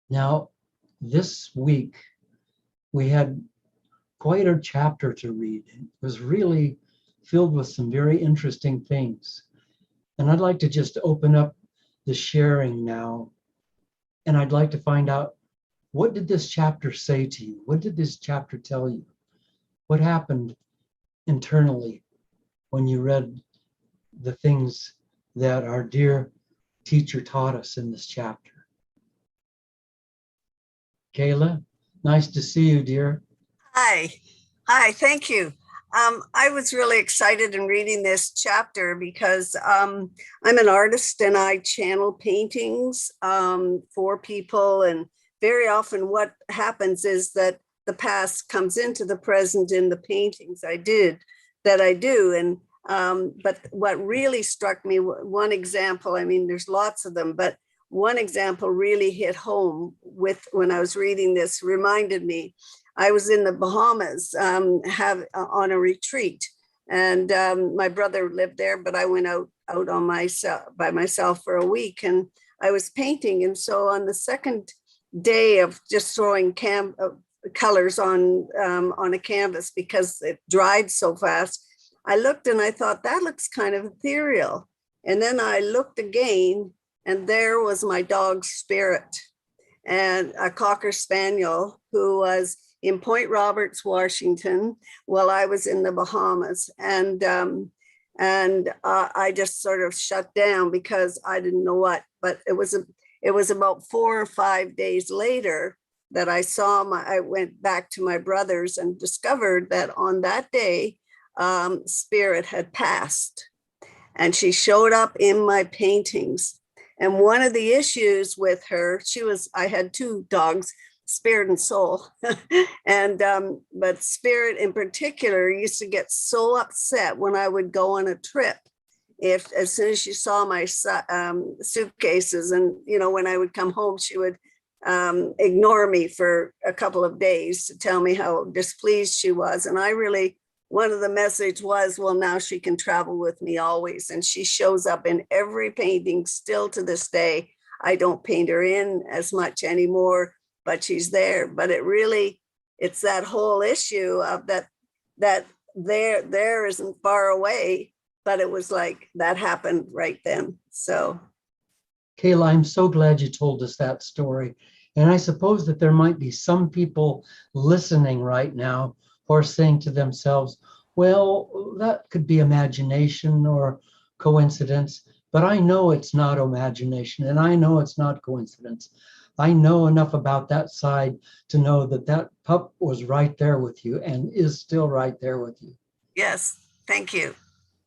Now, this week, we had quite a chapter to read. It was really filled with some very interesting things. And I'd like to just open up the sharing now. And I'd like to find out, what did this chapter say to you? What did this chapter tell you? What happened internally when you read the things that our dear teacher taught us in this chapter? Kayla, nice to see you, dear. Hi. Thank you. I was really excited in reading this chapter because I'm an artist and I channel paintings for people. And very often what happens is that the past comes into the present in the paintings I do. And but what really struck me, one example, I mean, there's lots of them, but one example really hit home with when I was reading this, reminded me. I was in the Bahamas on a retreat, and my brother lived there, but I went out on by myself for a week, and I was painting. And so on the second day of just throwing colors on a canvas because it dried so fast, I looked and I thought that looks kind of ethereal. And then I looked again, and there was my dog Spirit, and a Cocker Spaniel who was in Point Roberts, Washington, while I was in the Bahamas. And I just sort of shut down because I didn't know what, but it was about 4 or 5 days later that I went back to my brother's and discovered that on that day, Spirit had passed, and she showed up in my paintings. And one of the issues with her, I had 2 dogs, Spirit and Soul. And but Spirit in particular used to get so upset when I would go on a trip. If as soon as she saw my suitcases, and when I would come home, she would ignore me for a couple of days to tell me how displeased she was. And one of the message was, well, now she can travel with me always. And she shows up in every painting still to this day. I don't paint her in as much anymore, but she's there. But it's that whole issue of that there isn't far away, but it was like that happened right then. So. Kayla, I'm so glad you told us that story. And I suppose that there might be some people listening right now who are saying to themselves, well, that could be imagination or coincidence, but I know it's not imagination, and I know it's not coincidence. I know enough about that side to know that that pup was right there with you and is still right there with you. Yes, thank you.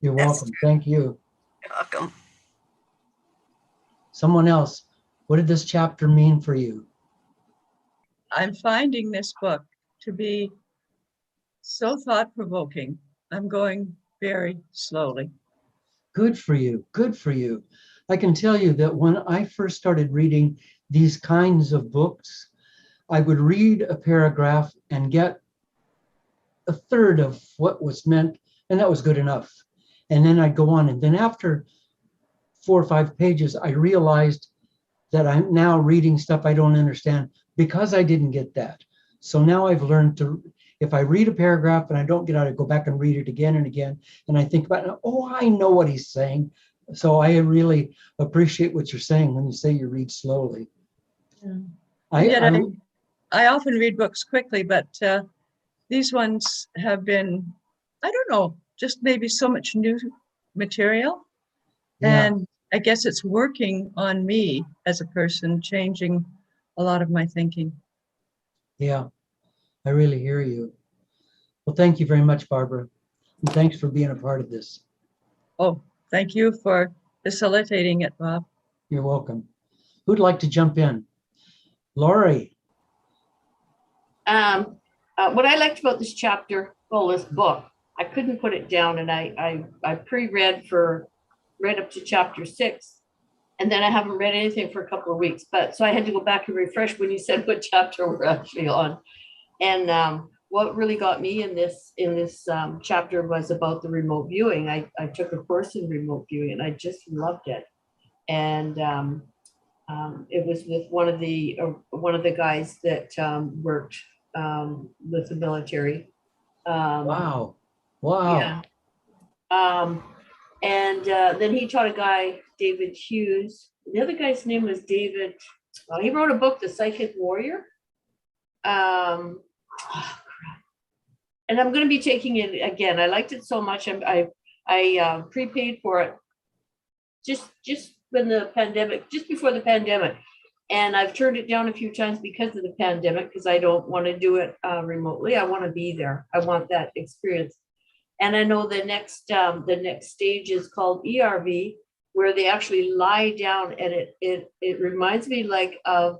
You're welcome. Thank you. You're welcome. Someone else, what did this chapter mean for you? I'm finding this book to be so thought-provoking. I'm going very slowly. Good for you. Good for you. I can tell you that when I first started reading these kinds of books, I would read a paragraph and get a third of what was meant, and that was good enough. And then I'd go on. And then after 4 or 5 pages, I realized that I'm now reading stuff I don't understand because I didn't get that. So now I've learned to, if I read a paragraph and I don't get out, I go back and read it again and again. And I think about it, oh, I know what he's saying. So I really appreciate what you're saying when you say you read slowly. Yeah. I often read books quickly, but these ones have been, I don't know, just maybe so much new material. Yeah. And I guess it's working on me as a person, changing a lot of my thinking. Yeah, I really hear you. Well, thank you very much, Barbara. And thanks for being a part of this. Oh, thank you for facilitating it, Bob. You're welcome. Who'd like to jump in? Laurie. What I liked about this chapter, this book, I couldn't put it down, and I pre-read read up to chapter 6, and then I haven't read anything for a couple of weeks. But so I had to go back and refresh when you said what chapter we're actually on. And what really got me in this chapter was about the remote viewing. I took a course in remote viewing, and I just loved it. And It was with one of the guys that worked with the military. Wow. Wow. Yeah. And then he taught a guy, David Hughes. The other guy's name was David. He wrote a book, The Psychic Warrior. Oh, crap. And I'm going to be taking it again. I liked it so much. I prepaid for it just when the pandemic, just before the pandemic. And I've turned it down a few times because of the pandemic, because I don't want to do it remotely. I want to be there. I want that experience. And I know the next stage is called ERV, where they actually lie down, and it reminds me like of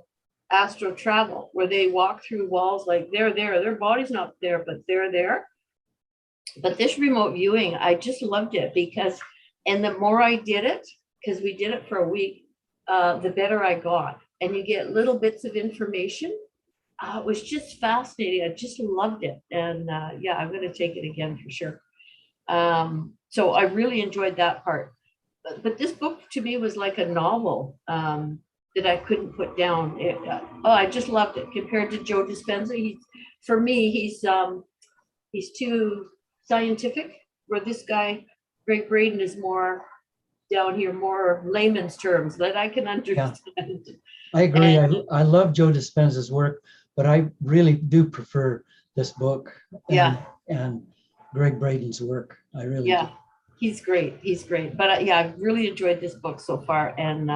astral travel, where they walk through walls like they're there. Their body's not there, but they're there. But this remote viewing, I just loved it because, and the more I did it, because we did it for a week, the better I got. And you get little bits of information. It was just fascinating. I just loved it. And yeah, I'm going to take it again for sure. So I really enjoyed that part. But this book to me was like a novel that I couldn't put down. I just loved it compared to Joe Dispenza. For me, he's too scientific, where this guy, Gregg Braden, is more down here, more layman's terms that I can understand. Yeah. I agree. I love Joe Dispenza's work, but I really do prefer this book and Gregg Braden's work. I really do. He's great. He's great. But yeah, I've really enjoyed this book so far. And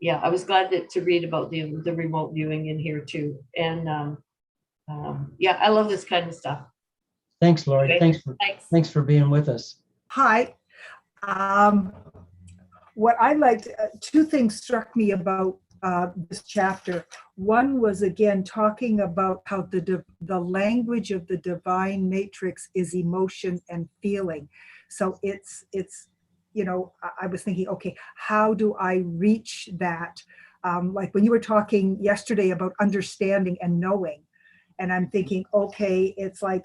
yeah, I was glad to read about the remote viewing in here too. And yeah, I love this kind of stuff. Thanks, Lori. Okay. Thanks for being with us. Hi. What I liked, two things struck me about this chapter. One was, again, talking about how the language of the divine matrix is emotion and feeling. So it's you know, I was thinking, okay, how do I reach that? Like when you were talking yesterday about understanding and knowing, and I'm thinking, okay, it's like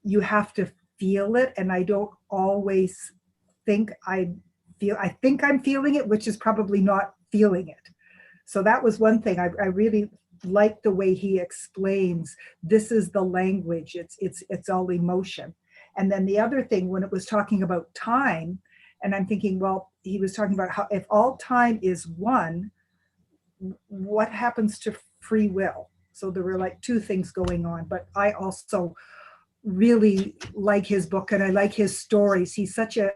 you have to feel it, and I don't always think I think I'm feeling it, which is probably not feeling it. So that was one thing. I really liked the way he explains this is the language. It's all emotion. And then the other thing, when it was talking about time, and I'm thinking, well, he was talking about how if all time is one, what happens to free will? So there were like two things going on. But I also really like his book, and I like his stories. He's such a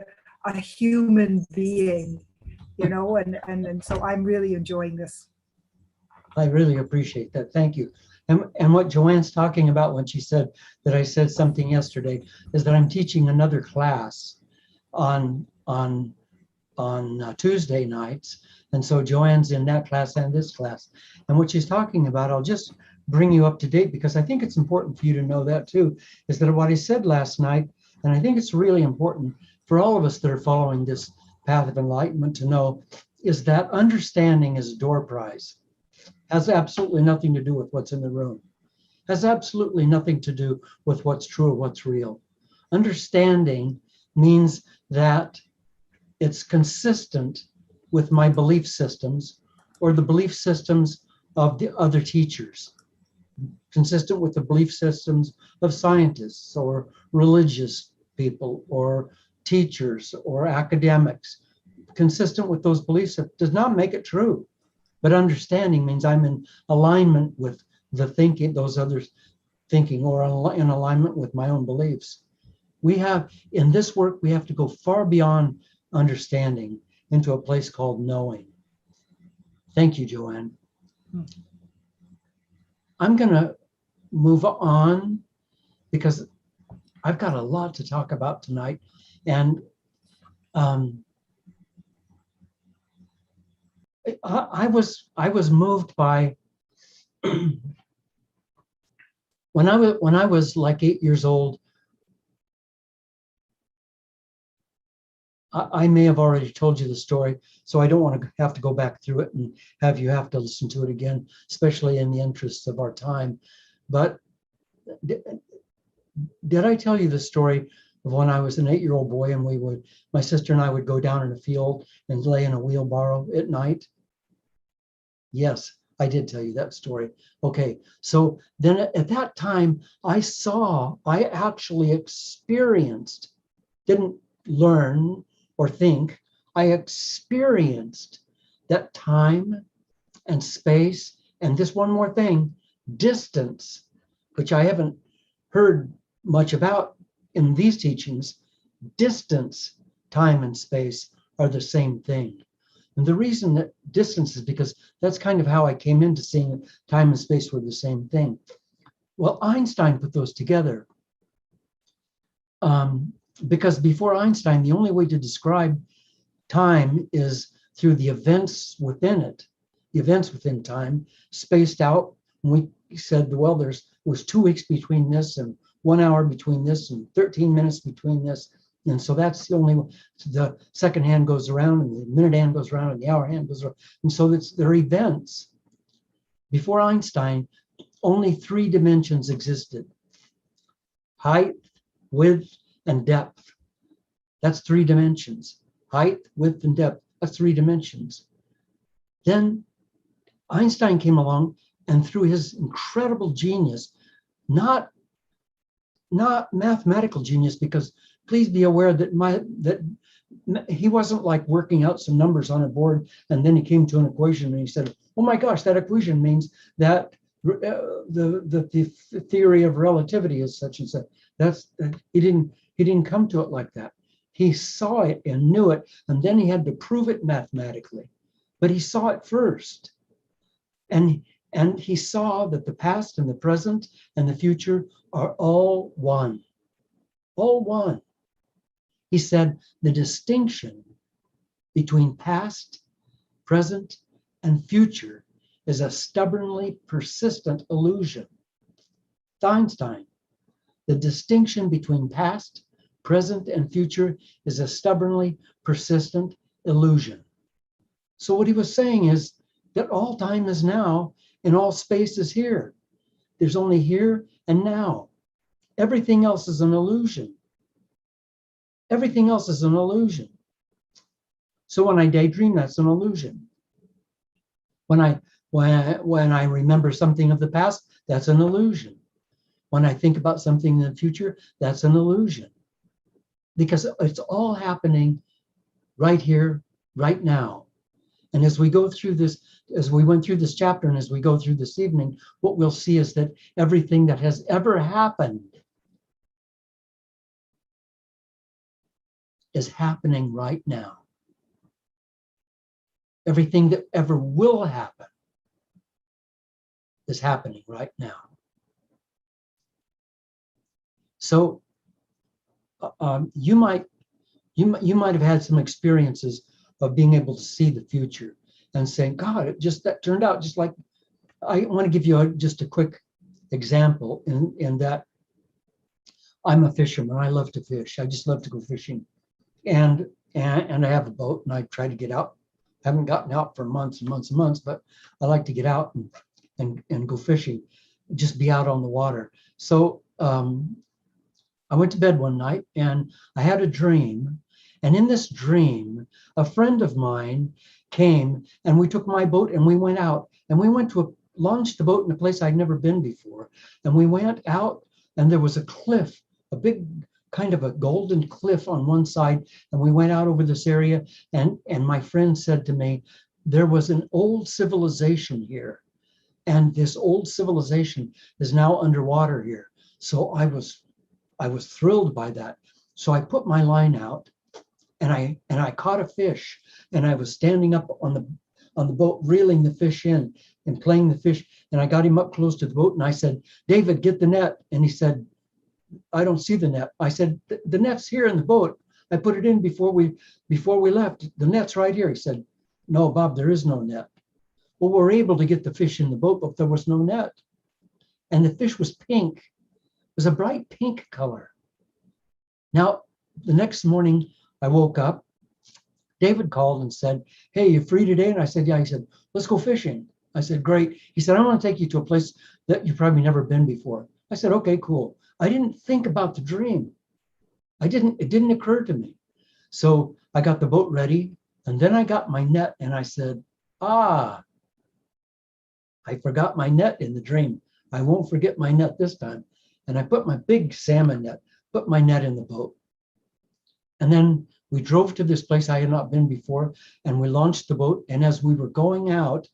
human being, you know, and so I'm really enjoying this. I really appreciate that. Thank you. And what Joanne's talking about when she said that I said something yesterday is that I'm teaching another class on Tuesday nights. And so Joanne's in that class and this class. And what she's talking about, I'll just bring you up to date, because I think it's important for you to know that too, is that what I said last night, and I think it's really important for all of us that are following this path of enlightenment to know, is that understanding is a door prize. Has absolutely nothing to do with what's in the room. Has absolutely nothing to do with what's true or what's real. Understanding means that it's consistent with my belief systems or the belief systems of the other teachers, consistent with the belief systems of scientists or religious people or teachers or academics, consistent with those beliefs. That does not make it true. But understanding means I'm in alignment with the thinking, those others thinking, or in alignment with my own beliefs. We have, in this work, we have to go far beyond understanding into a place called knowing. Thank you, Joanne. I'm gonna move on because I've got a lot to talk about tonight. And I was moved by when I was like 8 years old. I may have already told you the story, so I don't want to have to go back through it and have you have to listen to it again, especially in the interests of our time. But did I tell you the story of when I was an 8-year-old boy and my sister and I would go down in a field and lay in a wheelbarrow at night? Yes, I did tell you that story. Okay, so then at that time, I actually experienced, didn't learn or think, I experienced that time and space, and this one more thing, distance, which I haven't heard much about in these teachings. Distance, time, and space are the same thing. And the reason that distance is because that's kind of how I came into seeing time and space were the same thing. Well, Einstein put those together. Because before Einstein, the only way to describe time is through the events within it, the events within time, spaced out. And we said, well, was 2 weeks between this and 1 hour between this and 13 minutes between this. And so that's the only, the second hand goes around and the minute hand goes around and the hour hand goes around. And so they're events. Before Einstein, only 3 dimensions existed: height, width, and depth. That's 3 dimensions. Height, width, and depth. That's 3 dimensions. Then Einstein came along, and through his incredible genius, not mathematical genius, because please be aware that he wasn't like working out some numbers on a board and then he came to an equation and he said, oh my gosh, that equation means that the theory of relativity is such and such. He didn't come to it like that. He saw it and knew it, and then he had to prove it mathematically. But he saw it first. And he saw that the past and the present and the future are all one. All one. He said the distinction between past, present, and future is a stubbornly persistent illusion. Einstein, the distinction between past, present, and future is a stubbornly persistent illusion. So what he was saying is that all time is now and all space is here. There's only here and now. Everything else is an illusion. Everything else is an illusion. So when I daydream, that's an illusion. When I remember something of the past, that's an illusion. When I think about something in the future, that's an illusion. Because it's all happening right here, right now. And as we go through this, as we went through this chapter and as we go through this evening, what we'll see is that everything that has ever happened is happening right now. Everything that ever will happen is happening right now. So you might have had some experiences of being able to see the future and saying, God, that turned out just like. I want to give you just a quick example in that I'm a fisherman. I love to fish. I just love to go fishing. And I have a boat and I try to get out. I haven't gotten out for months and months and months, but I like to get out and go fishing, just be out on the water. So I went to bed one night and I had a dream. And in this dream, a friend of mine came and we took my boat and we went out and we went to launched the boat in a place I'd never been before. And we went out and there was a cliff, a big kind of a golden cliff on one side. And we went out over this area and my friend said to me, there was an old civilization here. And this old civilization is now underwater here. So I was thrilled by that. So I put my line out and I caught a fish and I was standing up on the boat, reeling the fish in and playing the fish. And I got him up close to the boat and I said, David, get the net. And he said, I don't see the net. I said, the net's here in the boat. I put it in before we left. The net's right here. He said, no, Bob, there is no net. Well, we're able to get the fish in the boat, but there was no net. And the fish was pink. It was a bright pink color. Now, the next morning I woke up, David called and said, hey, you free today? And I said, yeah. He said, let's go fishing. I said, great. He said, I want to take you to a place that you've probably never been before. I said, okay, cool. I didn't think about the dream. It didn't occur to me. So I got the boat ready and then I got my net and I said, I forgot my net in the dream. I won't forget my net this time. And I put my big salmon net, put my net in the boat. And then we drove to this place I had not been before, and we launched the boat. And as we were going out,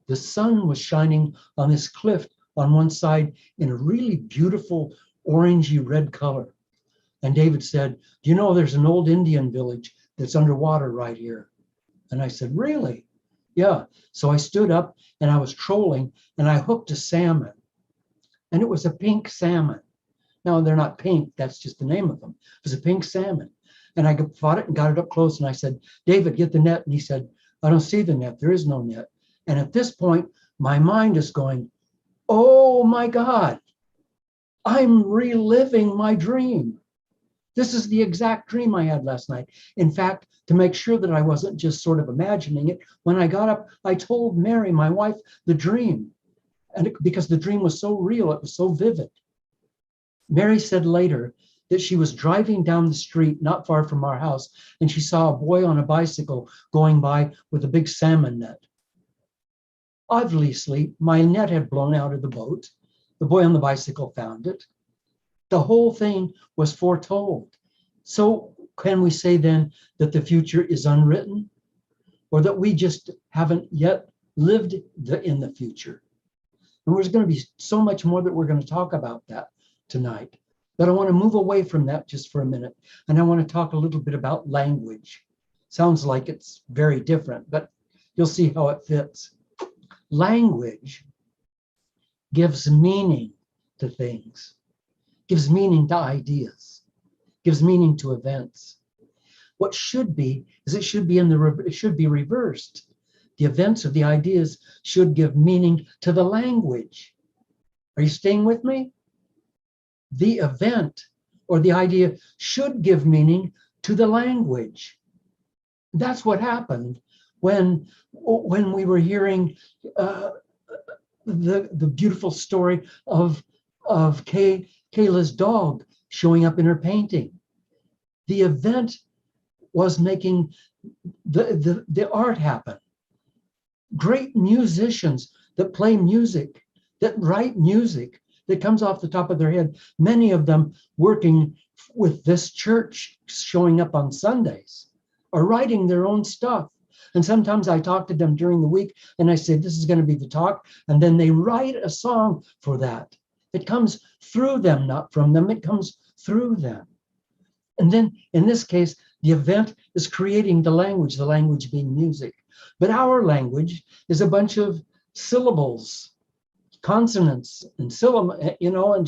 the sun was shining on this cliff on one side in a really beautiful orangey red color. And David said, do you know there's an old Indian village that's underwater right here? And I said, really? Yeah. So I stood up and I was trolling and I hooked a salmon. And it was a pink salmon. Now they're not pink, that's just the name of them. It was a pink salmon. And I fought it and got it up close and I said, David, get the net. And he said, I don't see the net. There is no net. And at this point, my mind is going, oh my God, I'm reliving my dream. This is the exact dream I had last night. In fact, to make sure that I wasn't just sort of imagining it, when I got up, I told Mary, my wife, the dream. And because the dream was so real, it was so vivid. Mary said later that she was driving down the street not far from our house, and she saw a boy on a bicycle going by with a big salmon net. Obviously, my net had blown out of the boat. The boy on the bicycle found it. The whole thing was foretold. So can we say then that the future is unwritten, or that we just haven't yet lived in the future? And there's going to be so much more that we're going to talk about that tonight. But I want to move away from that just for a minute. And I want to talk a little bit about language. Sounds like it's very different, but you'll see how it fits. Language gives meaning to things, gives meaning to ideas, gives meaning to events. What should be is it should be reversed. The events of the ideas should give meaning to the language. Are you staying with me? The event or the idea should give meaning to the language. That's what happened when we were hearing the beautiful story of Kayla's dog showing up in her painting. The event was making the art happen. Great musicians that play music, that write music that comes off the top of their head, many of them working with this church showing up on Sundays, are writing their own stuff. And sometimes I talk to them during the week and I say, this is going to be the talk. And then they write a song for that. It comes through them, not from them. It comes through them. And then in this case, the event is creating the language being music. But our language is a bunch of syllables, consonants and syllables, and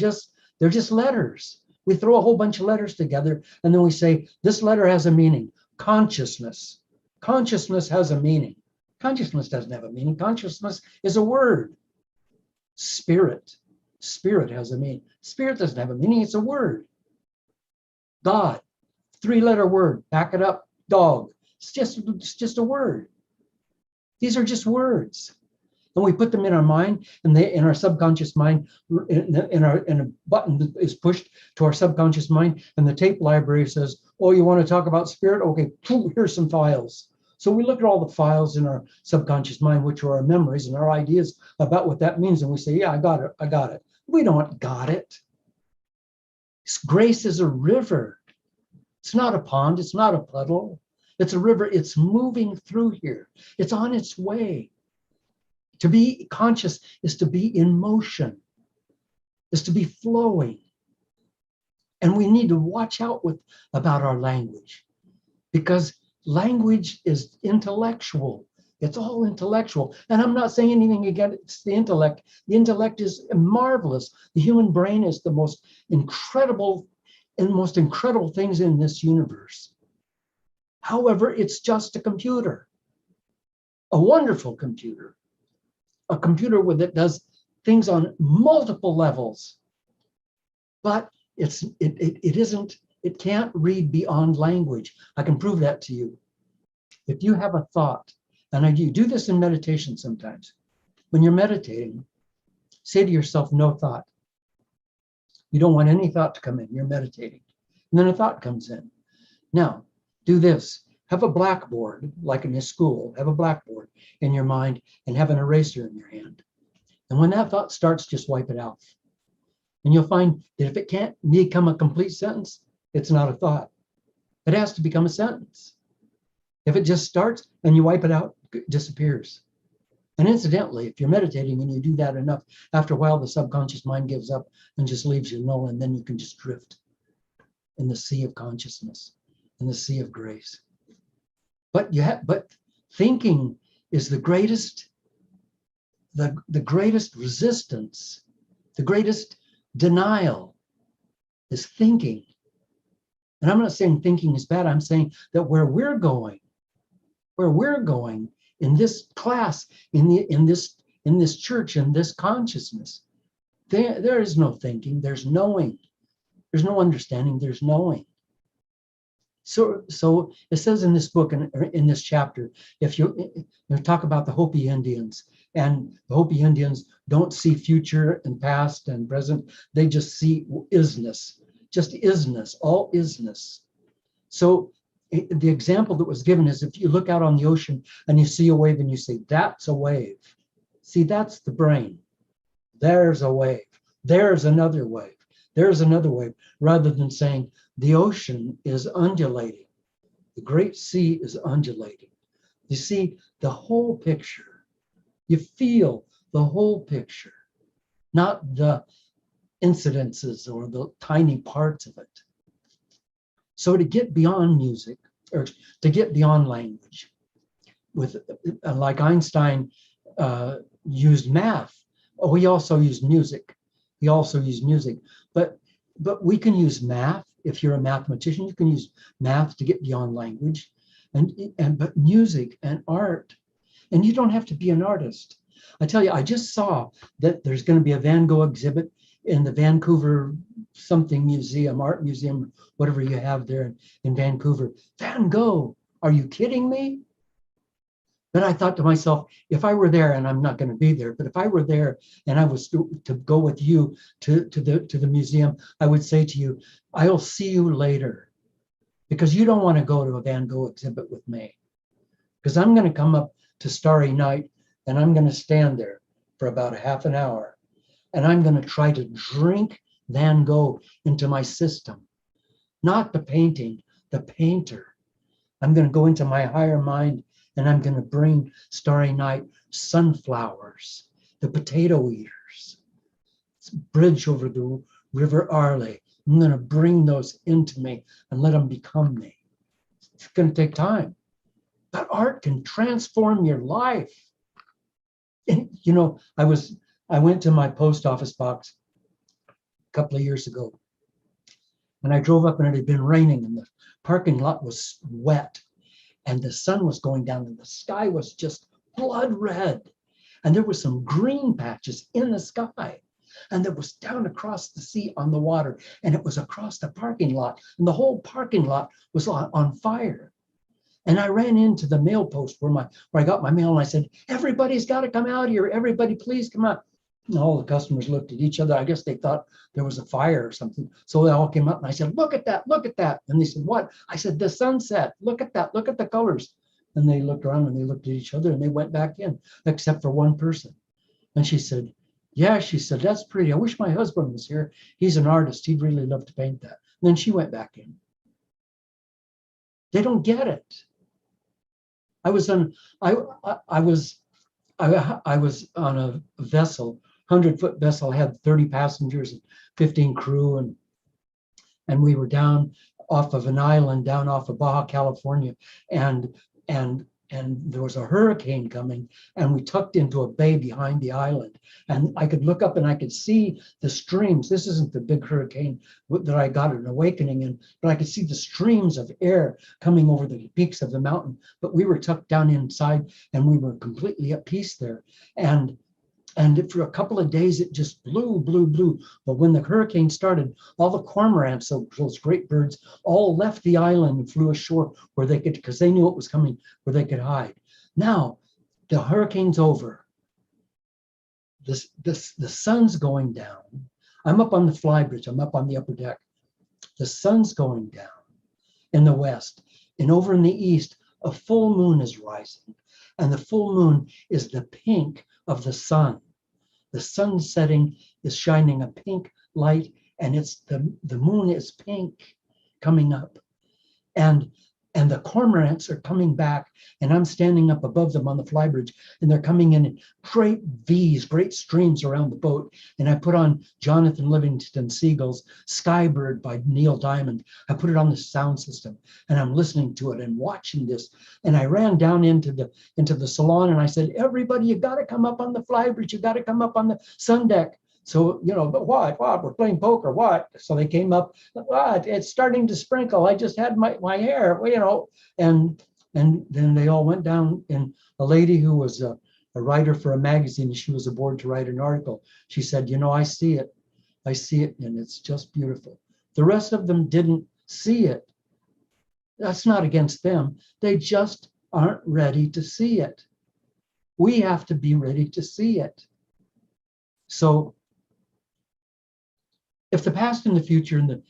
they're just letters. We throw a whole bunch of letters together and then we say, this letter has a meaning. Consciousness. Consciousness has a meaning. Consciousness doesn't have a meaning. Consciousness is a word. Spirit. Spirit has a meaning. Spirit doesn't have a meaning. It's a word. God. 3-letter word. Back it up. Dog. It's just a word. These are just words. And we put them in our mind, and in our subconscious mind, and a button is pushed to our subconscious mind, and the tape library says, oh, you want to talk about spirit? Okay, here's some files. So we look at all the files in our subconscious mind, which are our memories and our ideas about what that means, and we say, yeah, I got it. We don't got it. Grace is a river. It's not a pond, it's not a puddle. It's a river, it's moving through here. It's on its way. To be conscious is to be in motion, is to be flowing. And we need to watch out about our language, because language is intellectual. It's all intellectual. And I'm not saying anything against the intellect. The intellect is marvelous. The human brain is the most incredible things in this universe. However, it's just a computer, a wonderful computer, a computer that does things on multiple levels, but it can't read beyond language. I can prove that to you. If you have a thought, and you do this in meditation sometimes, when you're meditating, say to yourself, no thought. You don't want any thought to come in, you're meditating. And then a thought comes in. Now, do this. Have a blackboard, like in a school, have a blackboard in your mind and have an eraser in your hand. And when that thought starts, just wipe it out. And you'll find that if it can't become a complete sentence, it's not a thought. It has to become a sentence. If it just starts and you wipe it out, it disappears. And incidentally, if you're meditating and you do that enough, after a while, the subconscious mind gives up and just leaves you alone, and then you can just drift in the sea of consciousness, in the sea of grace. But thinking is the greatest resistance, the greatest denial is thinking. And I'm not saying thinking is bad. I'm saying that where we're going in this class, in this church, in this consciousness, there is no thinking. There's knowing. There's no understanding. There's knowing. So it says in this book, in this chapter, if you talk about the Hopi Indians, and the Hopi Indians don't see future and past and present, they just see isness, just isness, all isness. So the example that was given is if you look out on the ocean and you see a wave and you say, that's a wave. See, that's the brain. There's a wave. There's another wave. There's another wave, rather than saying the ocean is undulating. The great sea is undulating. You see the whole picture. You feel the whole picture, not the incidences or the tiny parts of it. So to get beyond music, or to get beyond language, with like Einstein used math. Oh, he also used music. He also used music. But we can use math. If you're a mathematician, you can use math to get beyond language, but music and art. And you don't have to be an artist. I tell you, I just saw that there's going to be a Van Gogh exhibit in the Vancouver something museum, art museum, whatever you have there in Vancouver. Van Gogh, are you kidding me? Then I thought to myself, if I were there, and I'm not going to be there, but if I were there and I was to go with you to the museum, I would say to you, I'll see you later, because you don't want to go to a Van Gogh exhibit with me, because I'm going to come up to Starry Night and I'm going to stand there for about a half an hour, and I'm going to try to drink Van Gogh into my system, not the painting, the painter. I'm going to go into my higher mind, and I'm going to bring Starry Night sunflowers, the potato eaters, bridge over the River Arley. I'm going to bring those into me and let them become me. It's going to take time, but art can transform your life. And, I went to my post office box a couple of years ago, and I drove up and it had been raining and the parking lot was wet. And the sun was going down and the sky was just blood red. And there were some green patches in the sky. And it was down across the sea on the water. And it was across the parking lot. And the whole parking lot was on fire. And I ran into the mail post where I got my mail, and I said, everybody's got to come out here. Everybody, please come out. And all the customers looked at each other. I guess they thought there was a fire or something. So they all came up and I said, look at that, look at that. And they said, what? I said, the sunset, look at that, look at the colors. And they looked around and they looked at each other and they went back in, except for one person. And she said, yeah, she said, that's pretty. I wish my husband was here. He's an artist. He'd really love to paint that. And then she went back in. They don't get it. I was on a vessel, 100-foot vessel, had 30 passengers and 15 crew, and we were down off of an island, down off of Baja California, and there was a hurricane coming, and we tucked into a bay behind the island, and I could look up and I could see the streams. This isn't the big hurricane that I got an awakening in, but I could see the streams of air coming over the peaks of the mountain. But we were tucked down inside, and we were completely at peace there. And for a couple of days, it just blew. But when the hurricane started, all the cormorants, those great birds, all left the island and flew ashore where they could, because they knew it was coming, where they could hide. Now, the hurricane's over. The sun's going down. I'm up on the flybridge. I'm up on the upper deck. The sun's going down in the west. And over in the east, a full moon is rising. And the full moon is the pink of the sun. The sun setting is shining a pink light, and it's the moon is pink coming up. And the cormorants are coming back, and I'm standing up above them on the flybridge, and they're coming in great V's, great streams around the boat. And I put on Jonathan Livingston Seagull's Skybird by Neil Diamond. I put it on the sound system, and I'm listening to it and watching this. And I ran down into the salon, and I said, everybody, you got to come up on the flybridge. You got to come up on the sun deck. So, but what? We're playing poker, what? So they came up, what? It's starting to sprinkle. I just had my hair, and then they all went down, and a lady who was a writer for a magazine, she was aboard to write an article. She said, I see it, and it's just beautiful. The rest of them didn't see it. That's not against them. They just aren't ready to see it. We have to be ready to see it. So, if the past and the future and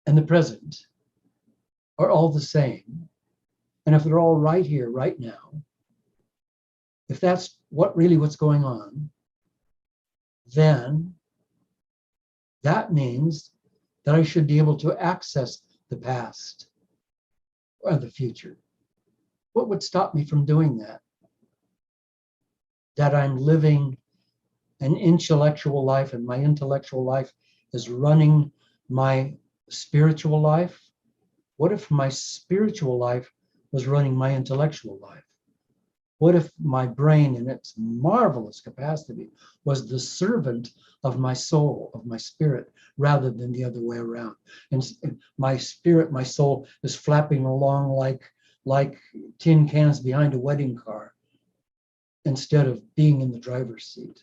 the present are all the same, and if they're all right here, right now, if that's what's going on, then that means that I should be able to access the past or the future. What would stop me from doing that? That I'm living an intellectual life, and my intellectual life is running my spiritual life. What if my spiritual life was running my intellectual life? What if my brain, in its marvelous capacity, was the servant of my soul, of my spirit, rather than the other way around? And my spirit, my soul, is flapping along like tin cans behind a wedding car, instead of being in the driver's seat.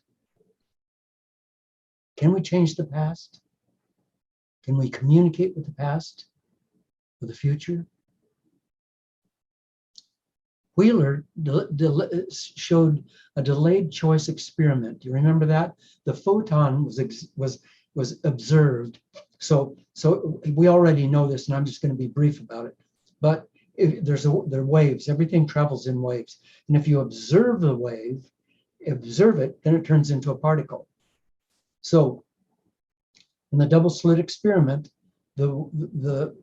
Can we change the past? Can we communicate with the past, with the future? Wheeler showed a delayed choice experiment. Do you remember that? The photon was observed. So we already know this, and I'm just going to be brief about it. But there are waves. Everything travels in waves. And if you observe the wave, then it turns into a particle. So in the double slit experiment, the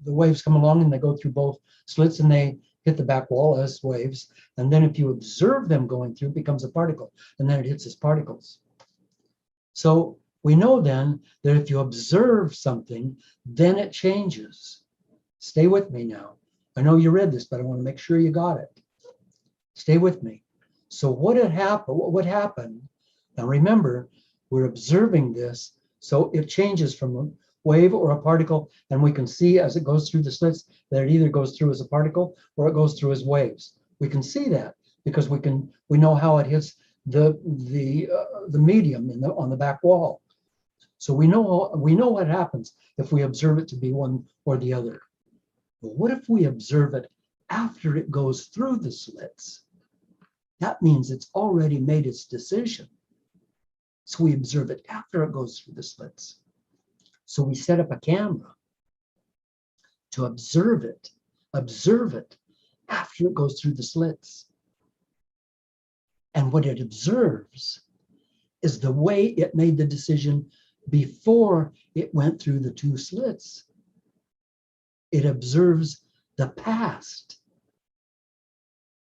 waves come along and they go through both slits and they hit the back wall as waves. And then if you observe them going through, it becomes a particle, and then it hits as particles. So we know then that if you observe something, then it changes. Stay with me now. I know you read this, but I want to make sure you got it. Stay with me. So what would happen? Now remember, we're observing this, so it changes from a wave or a particle, and we can see as it goes through the slits that it either goes through as a particle or it goes through as waves. We can see that because we know how it hits the medium on the back wall. So we know what happens if we observe it to be one or the other. But what if we observe it after it goes through the slits? That means it's already made its decision. So we observe it after it goes through the slits. So we set up a camera to observe it after it goes through the slits. And what it observes is the way it made the decision before it went through the two slits. It observes the past.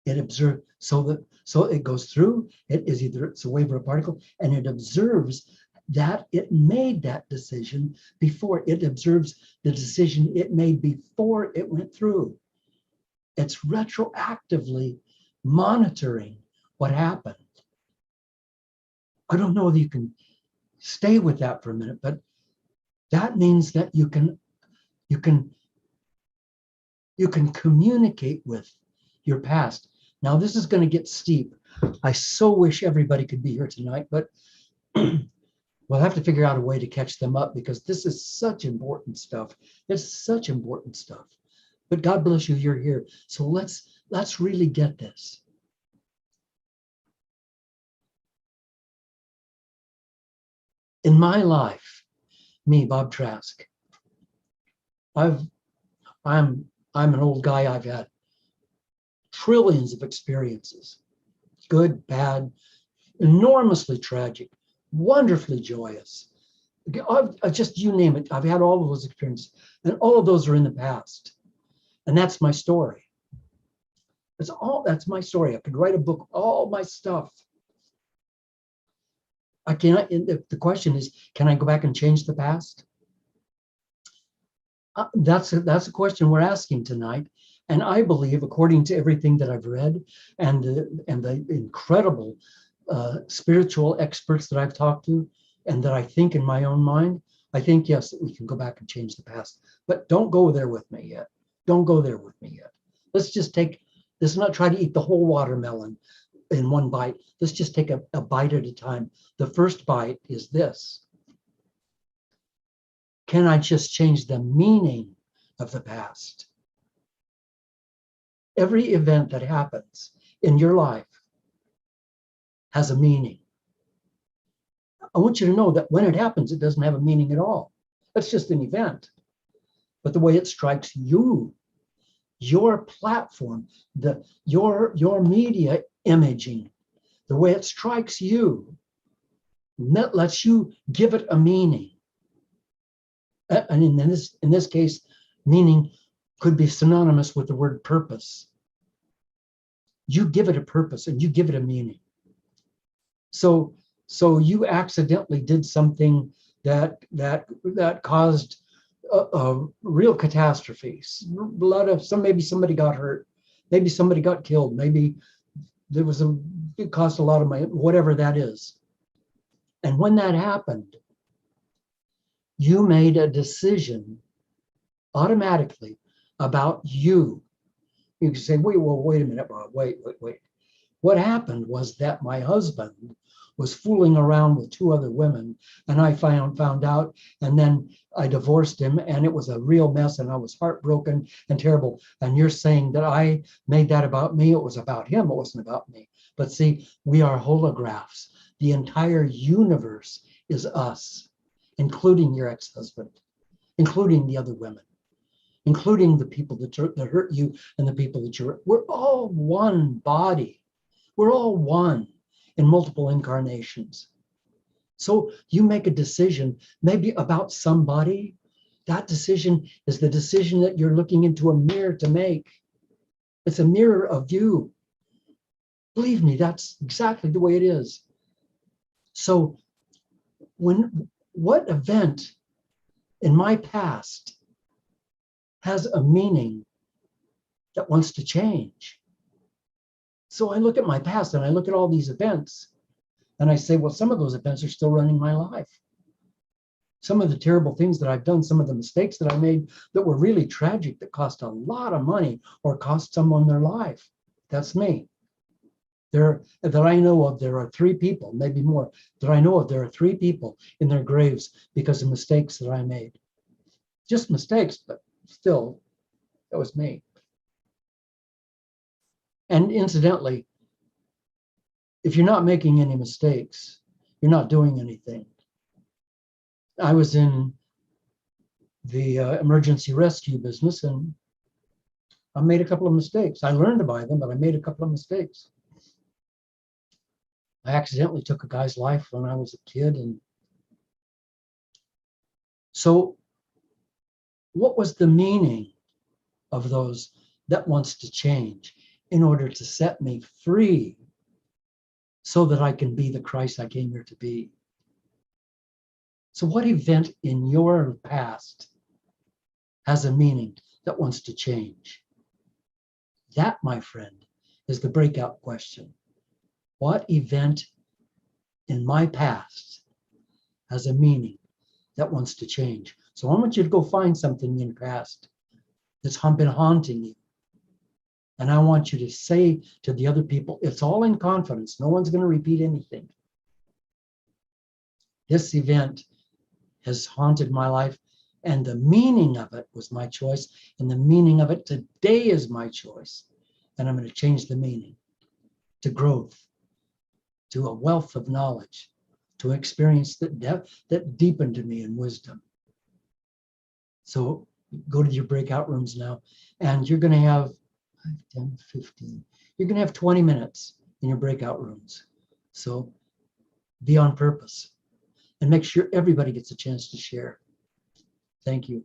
It observes, so it goes through, it's a wave or a particle, and it observes that it made that decision before. It observes the decision it made before it went through. It's retroactively monitoring what happened. I don't know if you can stay with that for a minute, but that means that you can communicate with your past. Now, this is going to get steep. I so wish everybody could be here tonight, but we'll have to figure out a way to catch them up, because this is such important stuff. It's such important stuff. But God bless you, you're here. So let's really get this. In my life, me, Bob Trask, I'm an old guy. I've had trillions of experiences, good, bad, enormously tragic, wonderfully joyous. Just you name it. I've had all of those experiences, and all of those are in the past. And that's my story. That's my story. I could write a book, all my stuff. I cannot. The question is, can I go back and change the past? That's a question we're asking tonight. And I believe, according to everything that I've read and the incredible spiritual experts that I've talked to, and that I think in my own mind, I think, yes, that we can go back and change the past. But don't go there with me yet. Don't go there with me yet. Let's not try to eat the whole watermelon in one bite. Let's just take a bite at a time. The first bite is this. Can I just change the meaning of the past? Every event that happens in your life has a meaning. I want you to know that when it happens, it doesn't have a meaning at all. It's just an event. But the way it strikes you, your platform, your media imaging, the way it strikes you, that lets you give it a meaning. And in this case, meaning could be synonymous with the word purpose. You give it a purpose and you give it a meaning. So you accidentally did something that caused a real catastrophes. Maybe somebody got hurt, maybe somebody got killed, maybe it cost a lot of money, whatever that is. And when that happened, you made a decision automatically about you. You can say, wait a minute, Bob, wait. What happened was that my husband was fooling around with 2 other women, and I found out, and then I divorced him, and it was a real mess, and I was heartbroken and terrible. And you're saying that I made that about me? It was about him, it wasn't about me. But see, we are holographs. The entire universe is us, including your ex-husband, including the other women, including the people that hurt you and the people that you're. We're all one body. We're all one in multiple incarnations. So you make a decision maybe about somebody. That decision is the decision that you're looking into a mirror to make. It's a mirror of you. Believe me, that's exactly the way it is. So what event in my past has a meaning that wants to change? So I look at my past and I look at all these events and I say, well, some of those events are still running my life. Some of the terrible things that I've done, some of the mistakes that I made that were really tragic, that cost a lot of money or cost someone their life. That's me. That I know of, there are 3 people, maybe more, that I know of, there are 3 people in their graves because of mistakes that I made. Just mistakes, but still, that was me. And incidentally, if you're not making any mistakes, you're not doing anything. I was in the emergency rescue business and I made a couple of mistakes. I learned by them, but I made a couple of mistakes. I accidentally took a guy's life when I was a kid. And so what was the meaning of those that wants to change in order to set me free so that I can be the Christ I came here to be? So what event in your past has a meaning that wants to change? That, my friend, is the breakout question. What event in my past has a meaning that wants to change? So I want you to go find something in your past that's been haunting you. And I want you to say to the other people, it's all in confidence. No one's going to repeat anything. This event has haunted my life, and the meaning of it was my choice, and the meaning of it today is my choice. And I'm going to change the meaning to growth, to a wealth of knowledge, to experience that deepened me in wisdom. So go to your breakout rooms now, and you're going to have 5, 10, 15. You're going to have 20 minutes in your breakout rooms. So be on purpose and make sure everybody gets a chance to share. Thank you.